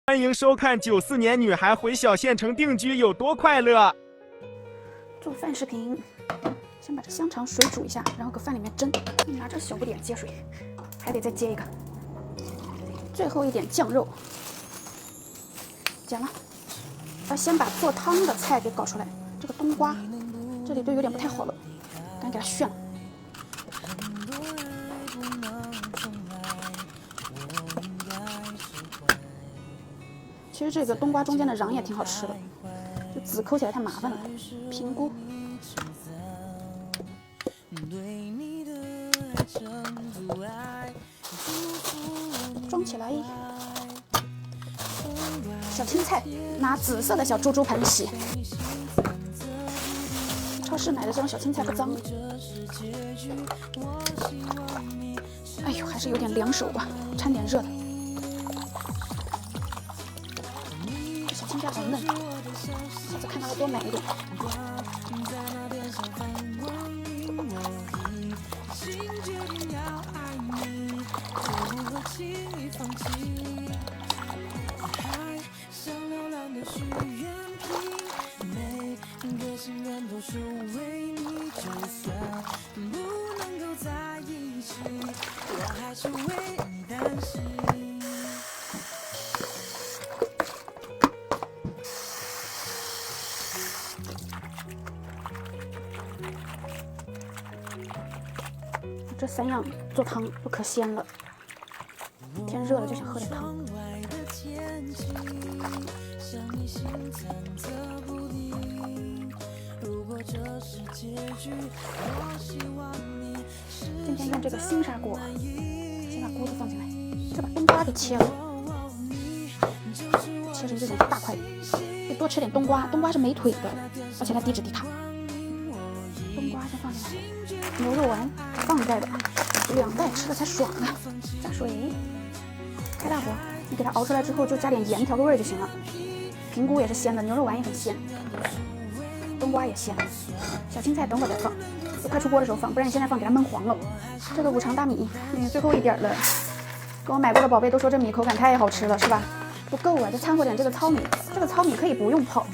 欢迎收看94年女孩回小县城定居有多快乐。做饭视频，先把这香肠水煮一下，然后搁饭里面蒸。拿这小不点接水，还得再接一个。最后一点酱肉，剪了。要先把做汤的菜给搞出来。这个冬瓜，这里都有点不太好了，赶紧给它炫了。其实这个冬瓜中间的瓤也挺好吃的，就籽抠起来太麻烦了。平菇，装起来。小青菜，拿紫色的小猪猪盆洗。超市买的这种小青菜不脏。哎呦，还是有点凉手啊，掺点热的。这小青菜好嫩，下次看到要多买一点。这3样做汤都可鲜了，天热了就想喝点汤。今天用这个星砂锅，先把锅子放进来，再把冬瓜给切了，切成这种大块，得多吃点冬瓜，冬瓜是没腿的，而且它低脂低卡。冬瓜先放进来，牛肉丸放一袋的，2袋吃的才爽啊！加水，开大火，你给它熬出来之后就加点盐调个味就行了。平菇也是鲜的，牛肉丸也很鲜，冬瓜也鲜，小青菜等会儿再放，就快出锅的时候放，不然你现在放给它焖黄了。这个五常大米，最后一点了。跟我买过的宝贝都说这米口感太好吃了，是吧？不够啊，再掺和点这个糙米。这个糙米可以不用泡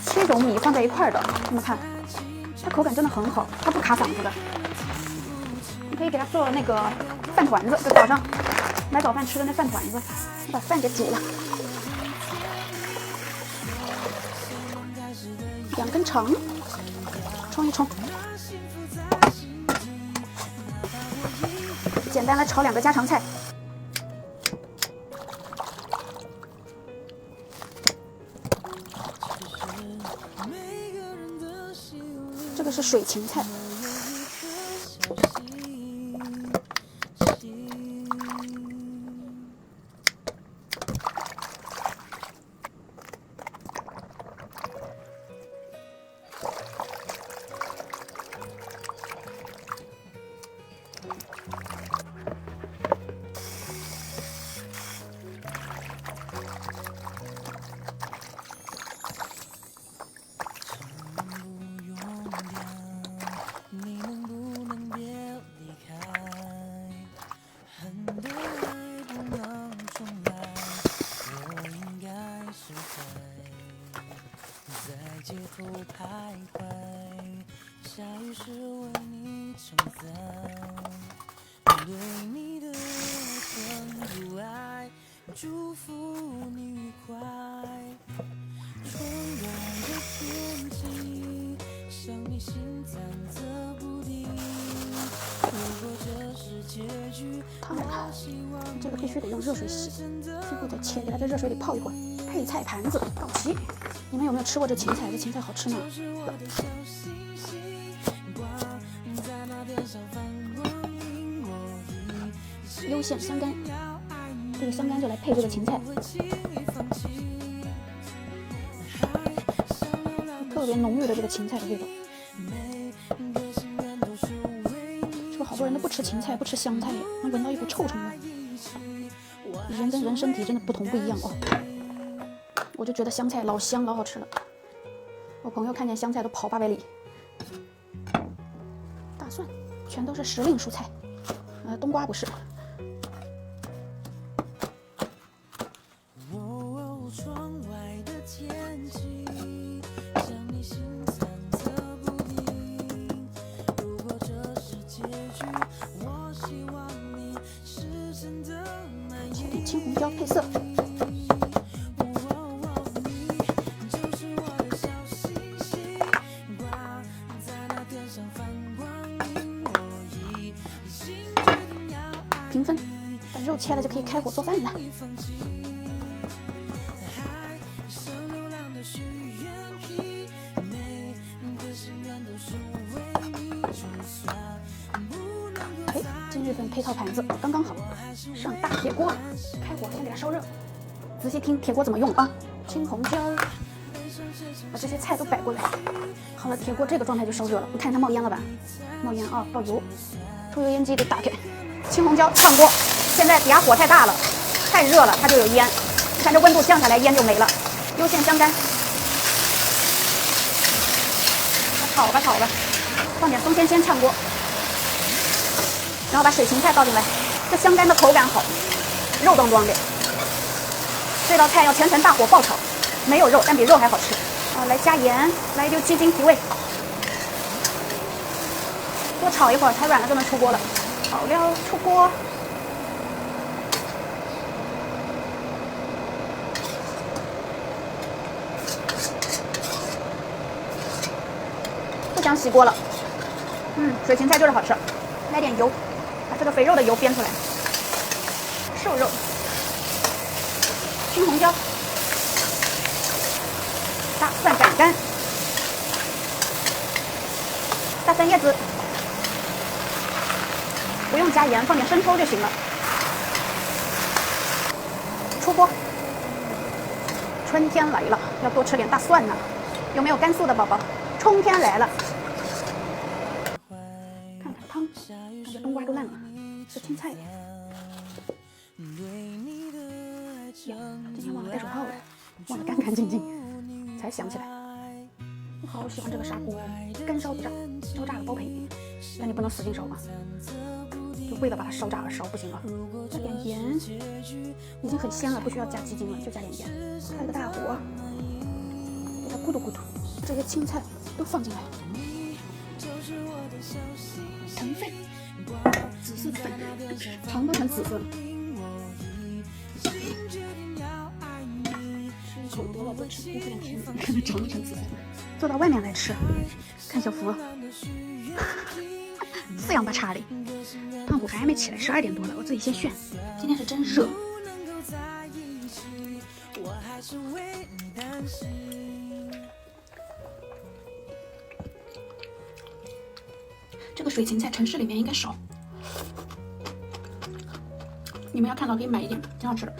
，7种米放在一块儿的，你们看，它口感真的很好，它不卡嗓子的。你可以给它做那个饭团子，就早上买早饭吃的那饭团子，你把饭给煮了。2根肠，冲一冲。简单来炒2个家常菜。这个是水芹菜。街头徘徊，下雨时为你撑伞，对你的全部爱，祝福你愉快。窗外的天气，像你心忐忑不定。如果这是结局，汤这个必须得用热水洗，最后再切，给它在热水里泡一会儿。配菜盘子到齐。你们有没有吃过这芹菜？这芹菜好吃呢。优先香干，这个香干就来配这个芹菜，特别浓郁的这个芹菜的味道。是不是好多人都不吃芹菜，不吃香菜，能闻到一股臭虫味？人跟人身体真的不一样哦。我就觉得香菜老香老好吃了，我朋友看见香菜都跑800里。大蒜全都是时令蔬菜，冬瓜不是。青红椒配色。平分，把肉切了就可以开火做饭了。哎，今日份配套盘子刚刚好，上大铁锅，开火先给它烧热。仔细听铁锅怎么用啊？青红椒，把这些菜都摆过来。好了，铁锅这个状态就烧热了，你看它冒烟了吧？冒烟啊，爆油。抽油烟机得打开。青红椒上锅，现在底下火太大了，太热了，它就有烟。你看这温度降下来，烟就没了。优先香干，炒吧炒吧，放点松鲜鲜炝锅，然后把水芹菜倒进来，这香干的口感好，肉咚咚的。这道菜要全大火爆炒，没有肉，但比肉还好吃。来加盐，来一丢鸡精提味，多炒一会儿，炒软了就能出锅了。好料出锅，不想洗锅了。水芹菜就是好吃，来点油，把这个肥肉的油煸出来。瘦肉，青红椒，大蒜斩干，大蒜叶子。不用加盐，放点生抽就行了。出锅。春天来了，要多吃点大蒜呢。有没有甘肃的宝宝？春天来了。看看汤，感觉冬瓜都烂了，是青菜。呀，今天忘了戴手套了，忘得干干净净，才想起来。我好喜欢这个砂锅，干烧不炸，烧炸了包赔。但你不能使劲烧啊。就为了把它烧炸而烧，不行了。加点盐，已经很鲜了，不需要加鸡精了，就加点盐。开了个大火，给它咕嘟咕嘟，这些青菜都放进来。腾粉，紫色的粉，糖都成紫色了。吃一口多了，多吃点甜，看它长成紫色。坐到外面来吃，看小福。四仰八叉的，胖虎还没起来，12点多了，我自己先炫。今天是真热。这个水芹菜城市里面应该少，你们要看到可以买一点，挺好吃的。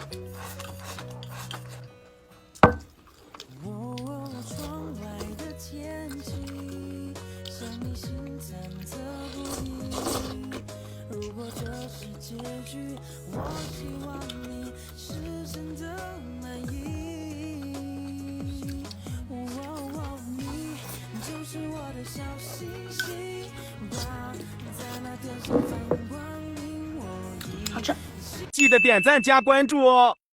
好吃，记得点赞加关注哦。